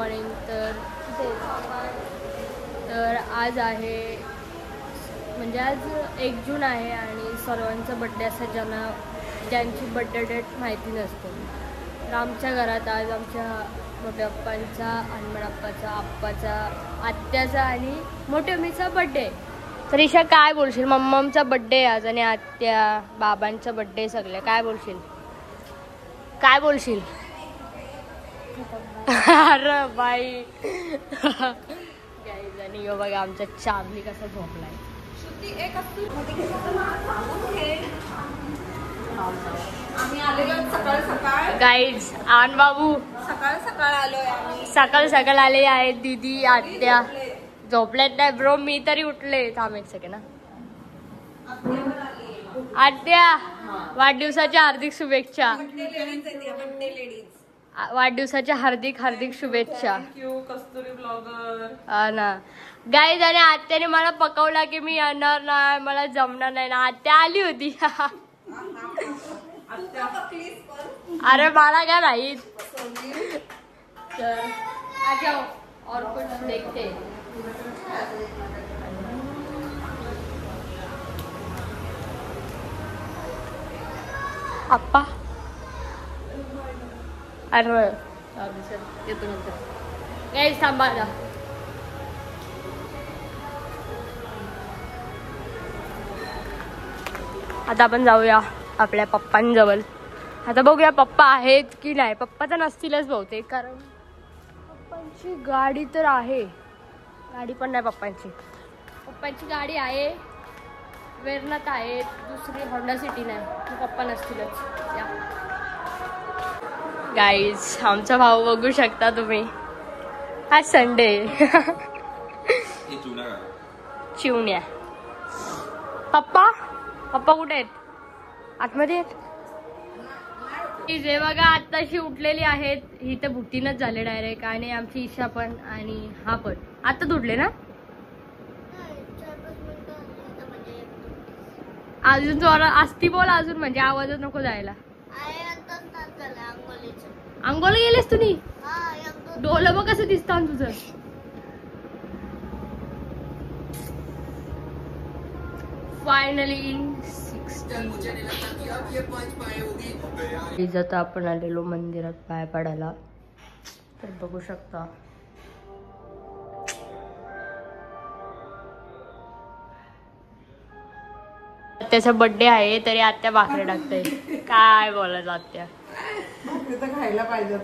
Morning. तर आज आहे म्हणजे आज 1 जून आहे आणि सर्वांचा बड्डे असं ज्यांची बड्डे डेट माहिती नसते. तर आमच्या घरात आज आमच्या मोठ्या पप्पांचा, हनुमान अप्पाचा, आप्पाचा, आत्याचा आणि मोठ्या मम्मीचा बड्डे. तर ईशा काय बोलशील? मम्माचा बड्डे आज आणि आत्या बाबांचा बड्डे सगळे. काय बोलशील? काय बोलशील? अरे बाई आणि यो बघा आमचा चार्ली कसा झोपलाय. गाईज आन बाबू सकाळ आलोय. सकाळ आले आहेत. दीदी आत्या झोपल्यात नाही ब्रो. मी तरी उठले. थांब एक सेकंड. आत्या वाढदिवसाच्या हार्दिक शुभेच्छा. वाढदिवसाच्या हार्दिक शुभेच्छा. कस्तुरी ब्लॉगर. हा ना गाईज. आणि आत्याने मला पकवला की मी येणार नाही, मला जमणार नाही ना. आत्या आली होती. अरे मला काय माहित. तर आ जाओ और कुछ देखते. आप्पा अरे येतो नंतर. गाईज थांबा ना. आता आपण जाऊया आपल्या पप्पांजवळ. आता बघूया पप्पा आहेत की नाही. पप्पा तर नसतीलच बहुतेक, कारण पप्पांची गाडी तर आहे. गाडी पण नाही पप्पांची. पप्पांची गाडी आहे, वेरणात आहे, दुसरी होंडा सिटी नाही. पप्पा नसतीलच. या गाईज आमचा भाऊ बघू शकता तुम्ही. आज संडे. चिवण्या. पप्पा कुठे आहेत? आतमध्ये आहेत. जे बघा आत्ताशी उठलेली आहेत. ही तर भुटीनच झाले डायरेक्ट. आणि आमची ईशा पण आणि हा पण आता उठले ना. अजून जोरा असती बोल अजून, म्हणजे आवाजच नको जायला. अंघोळ गेलेस तुम्ही? डोलं बघ कसं दिसतं तुझं. फायनली आता आपण आलेलो मंदिरात पाय पडायला. तर बघू शकता आत्याचा बर्थडे आहे तरी आत्या भाकरी टाकते. काय बोलायचं आत्या. खायला पाहिजे.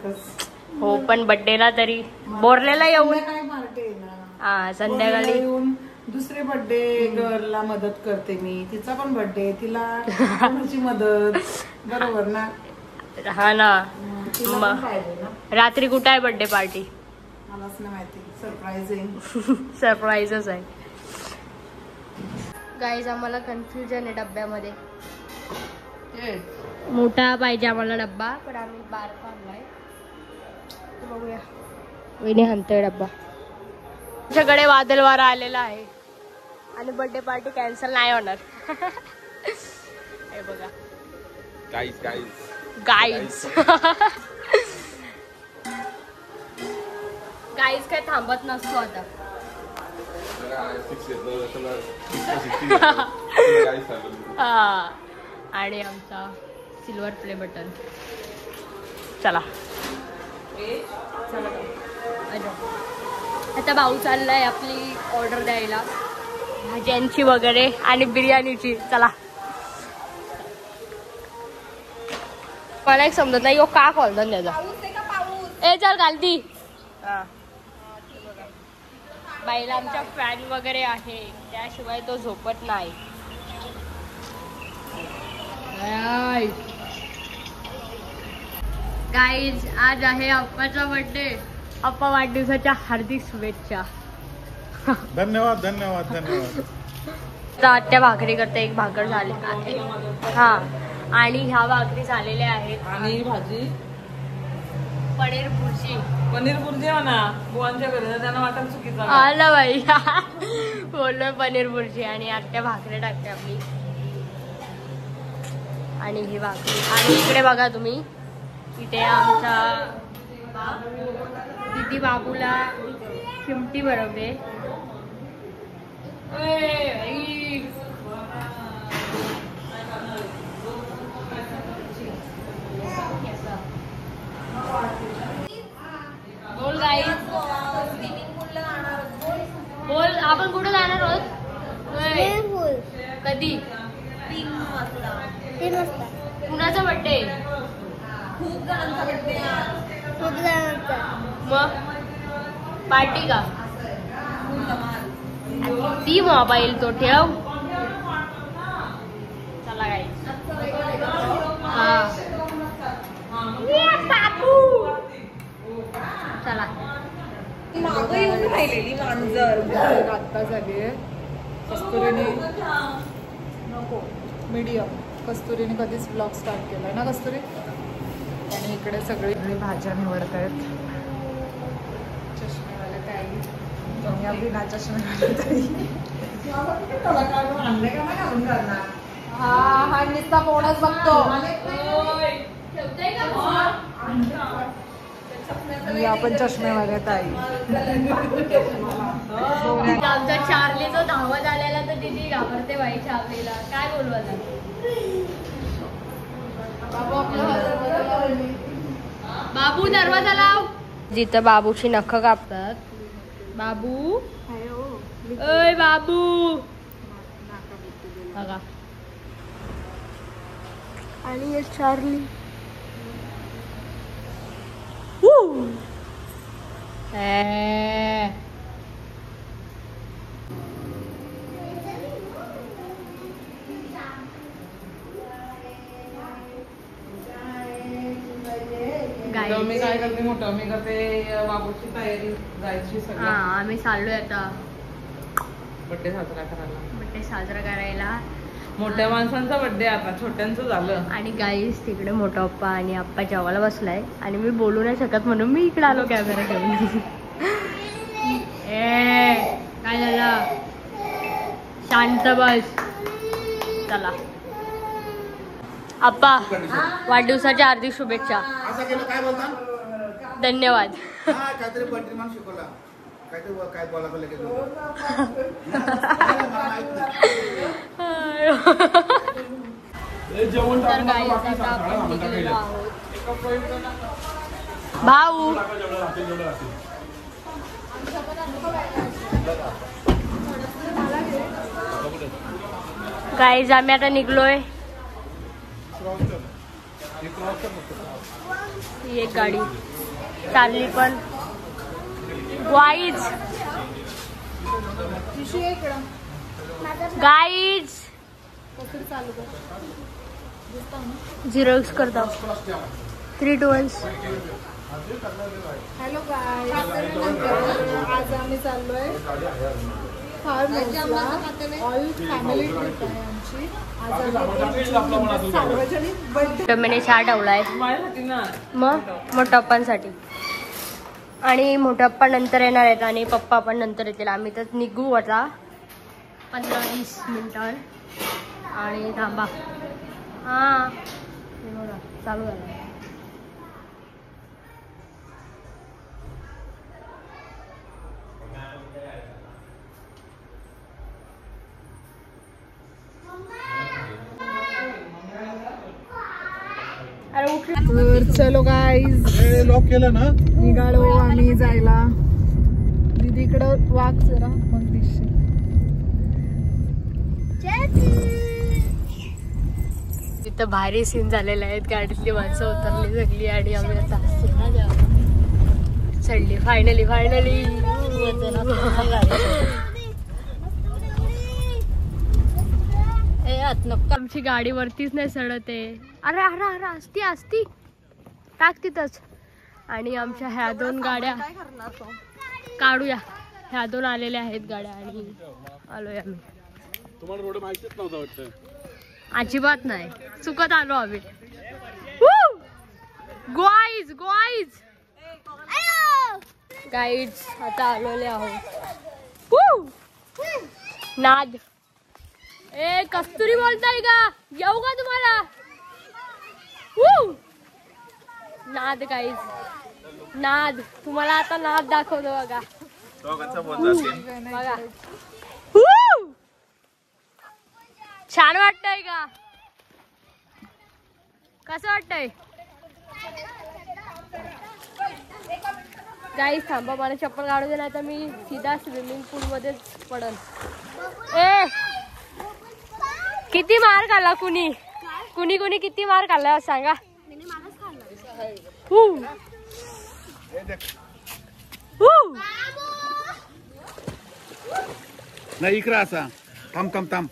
हो पण बर्थडेला तरी बोरलेला येऊन हा संध्याकाळी दुसरे बर्थडे गर्लला मदत करते मी. तिचा पण बर्थडे, तिला कोणाची मदत. बरोबर ना. हा ना. रात्री कुठे आहे बर्थडे पार्टी? मलाच नाही माहिती. सरप्राईजच आहे. गाईज आम्हाला कन्फ्युजन आहे डब्यामध्ये. मोठा पाहिजे आम्हाला डब्बा, पण आम्ही बारका आणलाय. बघूया. वहिनी हाणतोय डब्बा. आमच्याकडे वादळ वारा आलेला आहे आणि बर्थडे पार्टी कॅन्सल नाही होणार. हे बघा गाईज काय थांबत नसतो आता. हा आणि आमचा सिल्वर प्ले बटन. चला आता भाऊ चाललाय आपली ऑर्डर द्यायला भाज्यांची वगैरे आणि बिर्याणीची. चला. मला एक समजत नाही का कॉल त्याचा. ए चल घालती. बाईला आमच्या फॅन वगैरे आहे, त्याशिवाय तो झोपत नाही. गाईज आज आहे अप्पाचा बर्थडे. अप्पा वाढदिवसाच्या हार्दिक शुभेच्छा. धन्यवाद. तर आत्या भाकरी करते. एक भाकर झाली हा आणि ह्या भाकरी झालेल्या आहेत. आणि भाजी पनीर भुर्जी म्हणा. बुवांच्या घरी त्यांना वाटत चुकीचं आलं बाई. बोललोय पनीर भुर्जी. आणि आत्या भाकरी टाकते आपली. आणि ही भाकरी. आणि इकडे बघा तुम्ही, इथे आमच्या दीदी बाबूला चिमटी भरवते. बोल गाईज. बोल आपण कुठे जाणार आहोत? कधी? 3 वाजता. कुणाचा बर्थडे? खूप जणांचा बर्थडे. मग पार्टी का? ती मोबाईल तो ठेव. चला गाईज. हा चला. मागं येऊन राहिलेली मांजर आत्ता झाली आहे. कस्तुरीने नको मीडियम. कस्तुरीने कधीच ब्लॉग स्टार्ट केलाय ना कस्तुरी. आणि इकडे सगळे भाज्या निवडत आहेत. चष्मेवाल्या ताई बिना चष्मेवाल्या ताई. हा नुसता फोनच बघतो. आपण चष्मेवाल्या ताई. आमचा चार्ली जो धावत आलेला तर दीदी घाबरते बाई चार्लीला. काय बोलवायला? बाबू दरवाजा लाव. जिथं बाबूची नख कापतात. बाबू ओय बाबू बघा. आणि हे चार्ली. मी काय करते मोठं मी करते बाबूची तयारी जायची सगळी. हा आम्ही चाललोय आता बर्थडे साजरा करायला. बर्थडे साजरा करायला. मोठ्या माणसांचा बर्थडे आता छोट्यांचं झालं. आणि गाईस तिकडे मोठा अप्पा आणि आप्पा जेवायला बसलाय आणि मी बोलू नाही शकत म्हणून मी इकडे आलो कॅमेरा घेऊन. काय झालं? शांत बस. चला आप्पा वाढदिवसाच्या हार्दिक शुभेच्छा. धन्यवाद. काय बोलावं लगेच. भाऊ गाईज आम्ही आता निघलोय. एक गाडी चालली पण गाईज. गाईज 0x करता. 3, 2, 1. Hello guys. आज आम्ही चाललोय फार्मला. ऑल फॅमिली ट्रिप आहे आमची. आज आम्ही सार्वजनिक बर्थडे. मैंने चहा ठेवलाय मग मोठप्पांसाठी. आणि मोठप्पा नंतर येणार आहेत आणि पप्पा पण नंतर येतील. आम्ही तर निघू आता 15-20 मिनिटावर. आणि थांबा. हां चालू झालं. तर चलो गाईज. लॉक केलं ना. निघालो आम्ही जायला. दीदीकडं वाघ जरा मग दिसशील. तिथं भारी सीन झालेले आहेत. गाडीतली माणसं उतरली सगळी आणि आम्ही आता चढली फायनली. आमची गाडी वरतीच नाही चढत आहे. अरे अरे अरे असती टाक तिथंच. आणि आमच्या ह्या 2 गाड्या काढूया. ह्या 2 आलेल्या आहेत गाड्या आणि आलोय आम्ही. तुम्हाला रोड माहितीच नव्हतं वाटतं. अजिबात नाही. चुकत आलो आम्ही. गाईज आता आलेले आहोत. नाद. कस्तुरी बोलताय का? येऊ का तुम्हाला? नाद गाईज. नाद तुम्हाला आता नाद दाखवतो बघा. बघा छान वाटतंय का? कसं वाटतंय गाईस? थांबा मला चप्पल काढू दे नाही तर मी सीधा स्विमिंग पूल मध्येच पडल. ए किती मार खाल्ला कुणी कुणी कुणी किती मार खाल्ला सांगा. नाही इकडे असा थांब थांब थांब.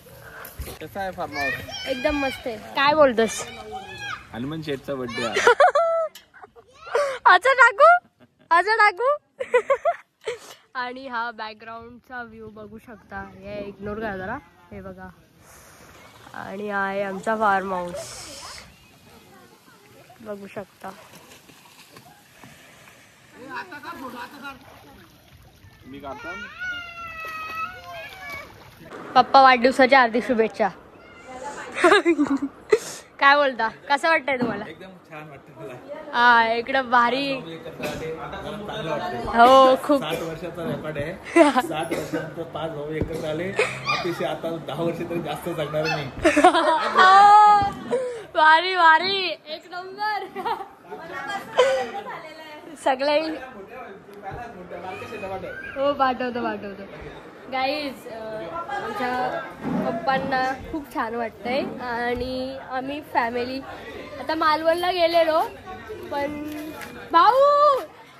कसा आहे फार्म हाऊस? एकदम मस्त आहे. काय बोलतोस? हनुमान शेठचा बर्थडे असं टाकू आणि हा बॅकग्राऊंडचा व्ह्यू बघू शकता. हे इग्नोर करा जरा. हे बघा आणि हा आहे आमचा फार्म हाऊस बघू शकता. मी काढतो. पप्पा वाढदिवसाच्या हार्दिक शुभेच्छा. काय बोलता? कसं वाटतंय तुम्हाला? एकदम छान वाटतं मला. हा इकडं भारी. हो खूप. 60 वर्षाचा रेकॉर्ड आहे. 60 वर्षानंतर 5 भाऊ एकत्र आले. अतिशय आता 10 वर्ष तरी जास्त जगणार नाही. भारी भारी एक नंबर. सगळे हो पाठवतो गाईज. आमच्या पप्पांना खूप छान वाटतंय आणि आम्ही फॅमिली आता मालवणला गेलेलो पण भाऊ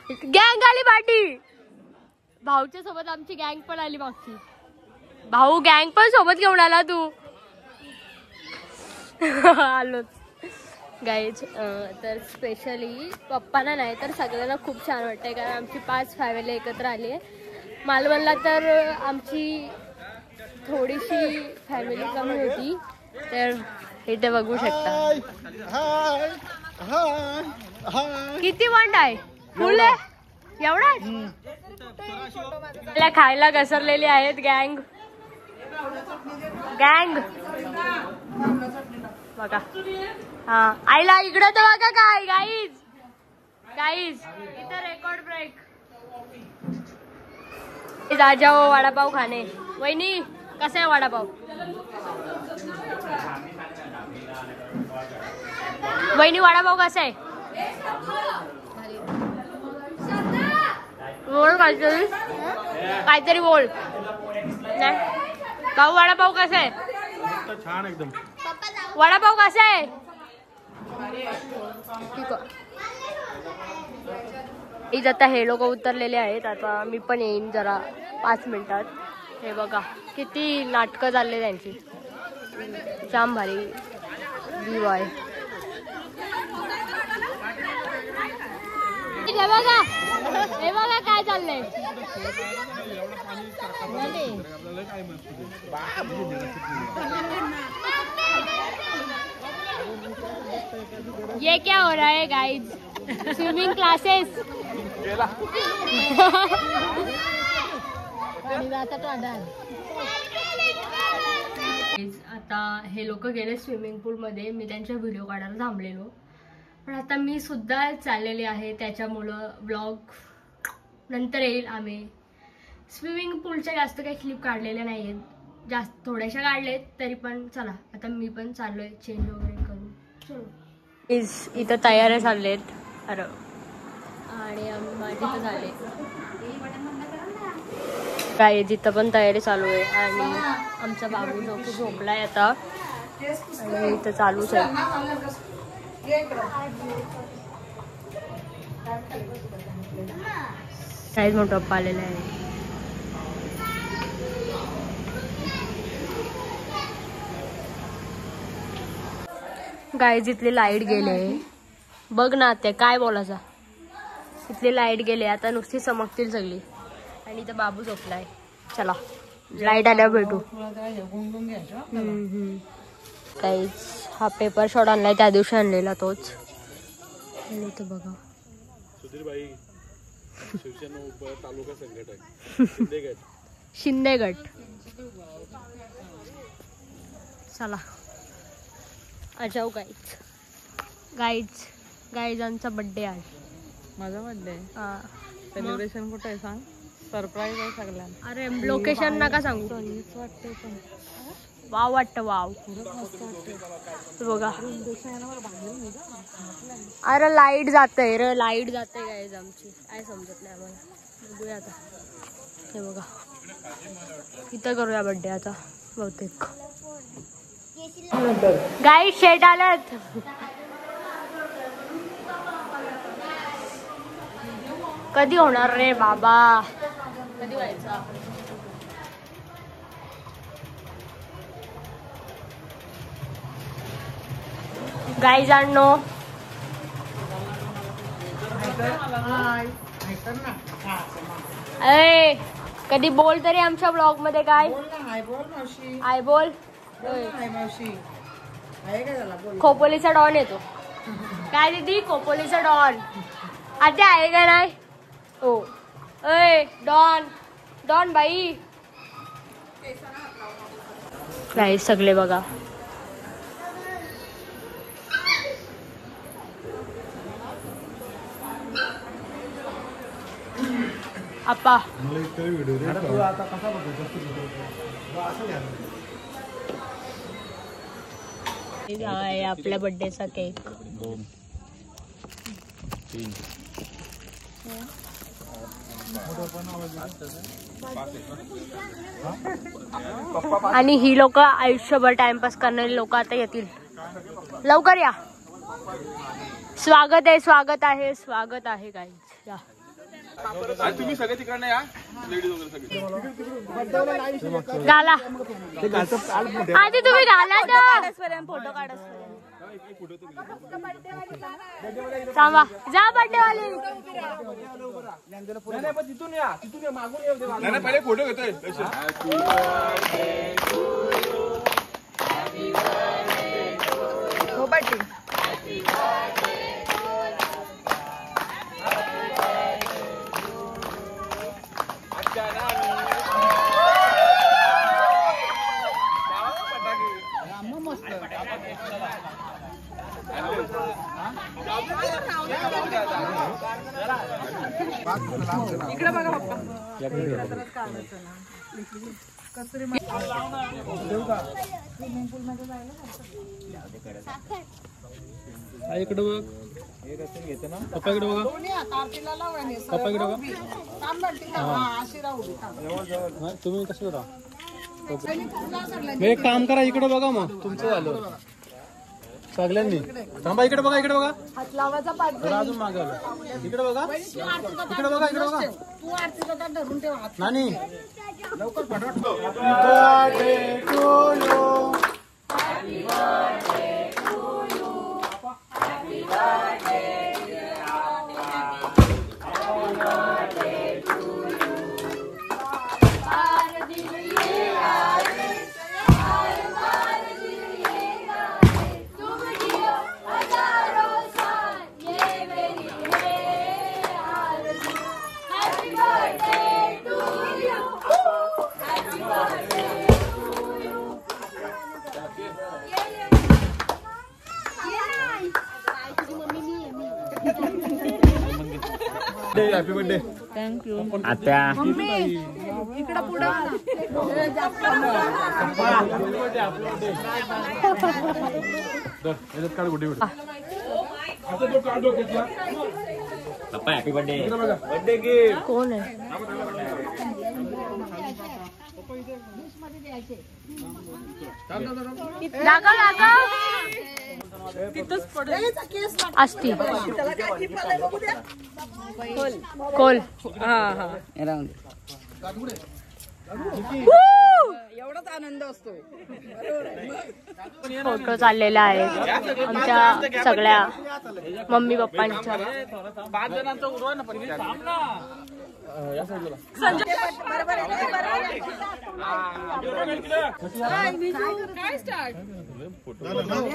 गँग आली पाठी. भाऊच्या सोबत आमची गँग पण आली मागची. भाऊ गँग पण सोबत घेऊन आला तू. आलोच गाईज. तर स्पेशली पप्पांना नाही तर सगळ्यांना खूप छान वाटतंय कारण आमची 5 फॅमिली एकत्र आली आहे. मालवणला तर आमची थोडीशी फॅमिली कमी होती तर इथे बघू शकता. किती वंड आहे? फुल आहे एवढा. खायला घसरलेली आहेत गँग बघा. हा आईला इकडं तर बघा. काय गाईज इथं रेकॉर्ड ब्रेक. जा जाओ वडापाव खाणे. वहिनी कसा आहे वडापाव? वहिनी वडापाव कसा आहे? बोल काहीतरी बोल. नाही भाऊ वडापाव कसा आहे? छान एकदम. वडापाव कसा आहे? इथं आता हे लोक उतरलेले आहेत. आता मी पण येईन जरा 5 मिनिटात. हे बघा किती नाटकं चालले त्यांची. जाम भारी व्ह्यू आहे. हे बघा काय चाललंय. ये क्या हो रहा है गाइस? Swimming classes. आता हे लोक गेले स्विमिंग पूल मध्ये. मी त्यांच्या व्हिडिओ काढायला थांबलेलो पण आता मी सुद्धा चाललेले आहे त्याच्यामुळं ब्लॉग नंतर येईल. आम्ही स्विमिंग पूलच्या जास्त काही क्लिप काढलेल्या नाही आहेत. जास्त थोड्याशा काढलेत तरी पण चला आता मी पण चाललोय चेंज वगैरे करून. चलो इथं तयाऱ्या चाललेत. अरे आणि माझी तर झाले काय जिथं पण तयारी चालू आहे आणि आमचा बाबू झोपलाय आता आणि इथं चालूच आहे. साईज मोठा पप्पा आलेला आहे. गाईज इथली लाईट गेले. बघ ना ते काय बोलायचा. इथली लाईट गेले आता नुसती चमकतील सगळी आणि इथं बाबू झोपलाय. चला लाईट आल्यावर भेटू. काहीच हा पेपर शॉट आणलाय त्या दिवशी आणलेला तोच. आणि इथं बघा शिंदेगड. चला आ जाऊ गाईज. गाईजांचा बर्थडे आहे. माझा बर्थडे हा सेलिब्रेशन कुठे आहे सांग. सरप्राईज आहे सगळ्यांना. अरे लोकेशन नका सांगू. हेच वाटतंय पण वाव वाटतं वाव. बघा अरे लाईट जाते रे लाईट जाते गाईज आमची काय समजत नाही आम्हाला. बघूया आता. हे बघा इथं करूया बर्थडे आता बहुतेक. गाईड शेट आलात. कधी होणार रे बाबा कधी व्हायचा. गाईज आणनो अरे कधी बोल तरी आमच्या ब्लॉग मध्ये काय आय बोल. खोपोलीचा डॉन येतो काय दीदी. खोपोलीचा डॉन आता आहे का नाही. हो अय डॉन डॉन बाई. काय सगळे बघा आप्पा. आहे आपल्या बर्थडेचा केक. 2 3 आणि ही लोक आयुष्यभर टाइमपास करणारी लोक आता येतील. लवकर या. स्वागत आहे स्वागत आहे स्वागत आहे गाईज. या तुम्ही सगळे तिकडे या. लेडीज वगैरे सगळे घाला आधी तुम्ही घाला तर फोटो काढस. थांबा जा बर्थडे वाले. तिथून या मागून पहिले फोटो घेतोय. इकडे बघा पप्पा. इकडे बघ पप्पा इकडे बघा. पप्पा इकडे बघा. तुम्ही कसं करा. एक काम करा इकडे बघा मग तुमचं झालं सगळ्यांनी. थांबा इकडे बघा इकडे बघा. अजून मागवलं इकडे बघा इकडे बघा इकडे बघा. नानी लवकर फटाफट. Happy birthday. थँक्यू. आता इकडे पुढे काढ गुडी हॅपी बर्थडे. बर्थडे गिफ्ट कोण आहे. दाखव दाखव असती कोल. हा हा एवढाच आनंद असतो. फोटो चाललेला आहे आमच्या सगळ्या मम्मी पप्पांच्या. 5 जणांचा उडवा ना पण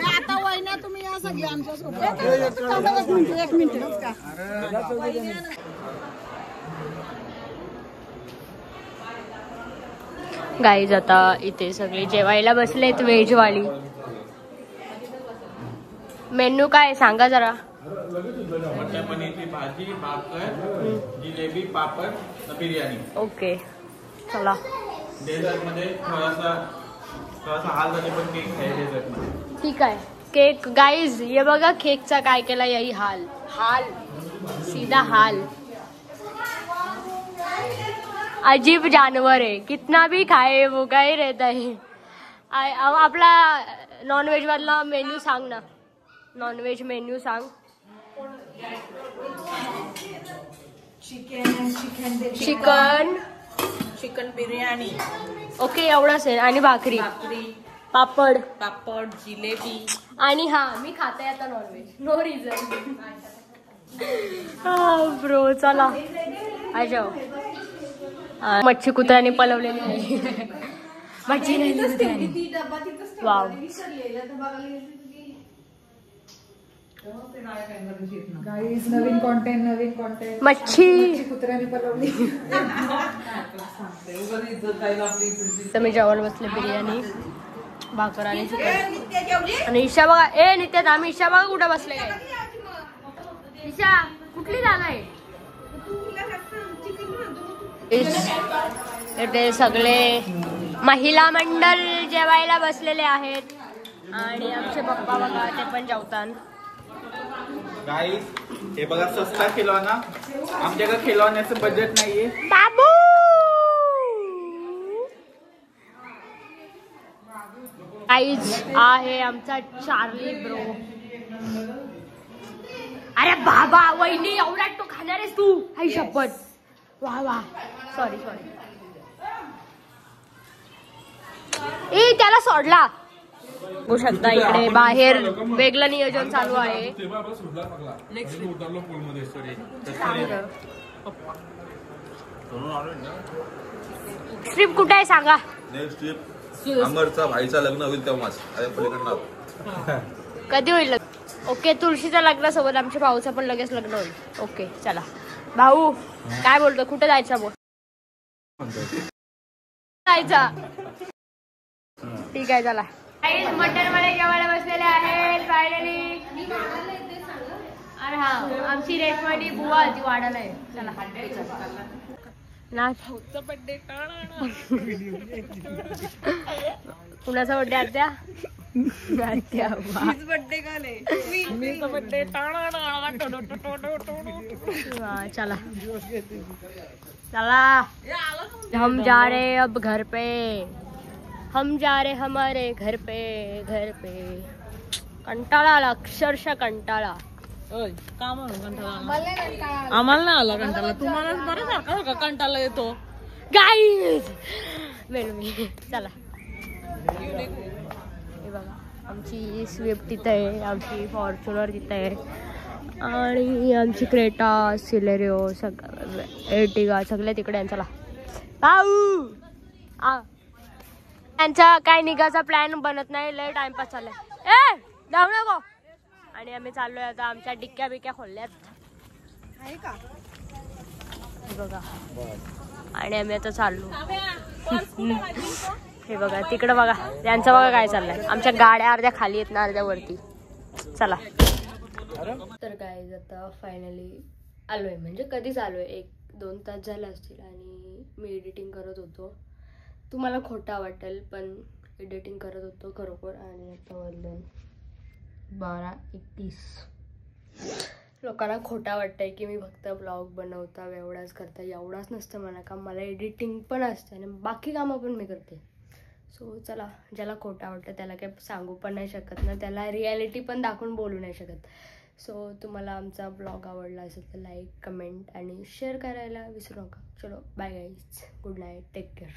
आता वहिन्या तुम्ही या सगळी आमच्या सोबत. एक मिनिट. गाईज आता इथे सगळे जेवायला बसलेत व्हेज वाली. मेन्यू काय सांगा जरा. मटर पनीरची भाजी, भाकर, जिलेबी, पापड, बिर्याणी. ओके चला. डेझर्ट मध्ये थोडासा हाल झाले पण केक आहे डेझर्ट मध्ये. ठीक आहे. केक गाइज ये बघा केकचा काय केला यही हाल. हाल सीधा हाल. अजीब जानवर है, कितना भी खाए वो का ही रहता है. आपला नॉनव्हेज मधला मेन्यू सांग ना. नॉनव्हेज मेन्यू सांग. चिकन बिर्याणी. ओके एवढंच आहे. आणि भाकरी, पापड, जिलेबी. आणि हा मी खाते आता नॉनव्हेज. No reason. ब्रो चला आ जाओ. मच्छी कुत्र्याने पलवलेली आहे. मच्छी नाही. वाव. गाईज नवीन कॉन्टेंट. मच्छी कुत्र्याने पलवली. तर मी जेवायला बसले. बिर्याणी, भाकर आणि चिकन. आणि ईशा बघा. ए नित्यात आम्ही ईशा बघा कुठं बसले. ईशा कुठली झालाय. ते सगळे महिला मंडळ जेवायला बसलेले आहेत. आणि आमचे पप्पा बघा ते पण जेवतात. गाईस हे बघा सस्ता खिलौना. आमच्याकडे खिलौण्याचं बजेट नाहीये. बाबू गाईज आहे आमचा चार्ली ब्रो. अरे बाबा वहिनी एवढा तो खाणार आहेस तू. आई शपथ. वा वा. सॉरी. ए त्याला सोडला. बघू शकता इकडे बाहेर वेगळं नियोजन चालू आहे. ट्रिप कुठे आहे सांगा. नेक्स्ट ट्रिप अमरचा भाईचा लग्न होईल तेव्हाच. कधी होईल. ओके तुळशीचं लग्नासोबत आमच्या भाऊचं पण लगेच लग्न होईल. ओके चला. भाऊ काय बोलतो. कुठे जायचं बोल. जायचा. ठीक आहे चला. मटन मध्ये जेवायला बसलेले आहेत फायनली. अरे हा आमची रेशमानी बुवा ती वाढायला आहे. चला नाच. कुणाचा बड्डे आत्या. चला चला. हम जा रहे अब घर पे. हम जा रहे हमारे घर पे. कंटाळा आला अक्षरशः कंटाळा. आम्हाला नाही आला कंटाळा. तुम्हाला बरं सारखा का कंटाळा येतो. गाईज मी चला. हे बघा आमची स्विफ्ट तिथं आहे. आमची फॉर्च्युनर तिथं आहे. आणि आमची क्रेटा, सिलेरिओ, एर्टिगा सगळे तिकडे आहे. चला भाऊ. त्यांचा काय निघाचा प्लॅन बनत नाही. लय टाइमपास चाललाय. ए जाऊ नको. आणि आम्ही चाललोय आता. आमच्या डिक्क्या बिक्या खोलल्यात का बघा. आणि आम्ही आता चाललो. हे बघा तिकडं बघा. त्यांचं बघा काय चाललंय. आमच्या गाड्या अर्ध्या खाली आहेत ना अर्ध्या वरती. चला. तर काय आता फायनली आलोय. म्हणजे कधीच आलोय. 1-2 तास झाले असतील. आणि मी एडिटिंग करत होतो. तुम्हाला खोटा वाटेल पण एडिटिंग करत होतो खरोखर. आणि आता वाजले 12:31. लोकांना खोटा वाटतंय की मी फक्त ब्लॉग बनवता एवढाच करता. एवढाच नसतं मला काम. मला एडिटिंग पण असतं आणि बाकी कामं पण मी करते. सो चला ज्याला खोटा वाटतं त्याला काही सांगू पण नाही शकत ना. त्याला रिॲलिटी पण दाखवून बोलू नाही शकत. सो तुम्हाला आमचा ब्लॉग आवडला असेल तर लाईक, कमेंट आणि शेअर करायला विसरू नका. चलो bye guys. Good night. Take care.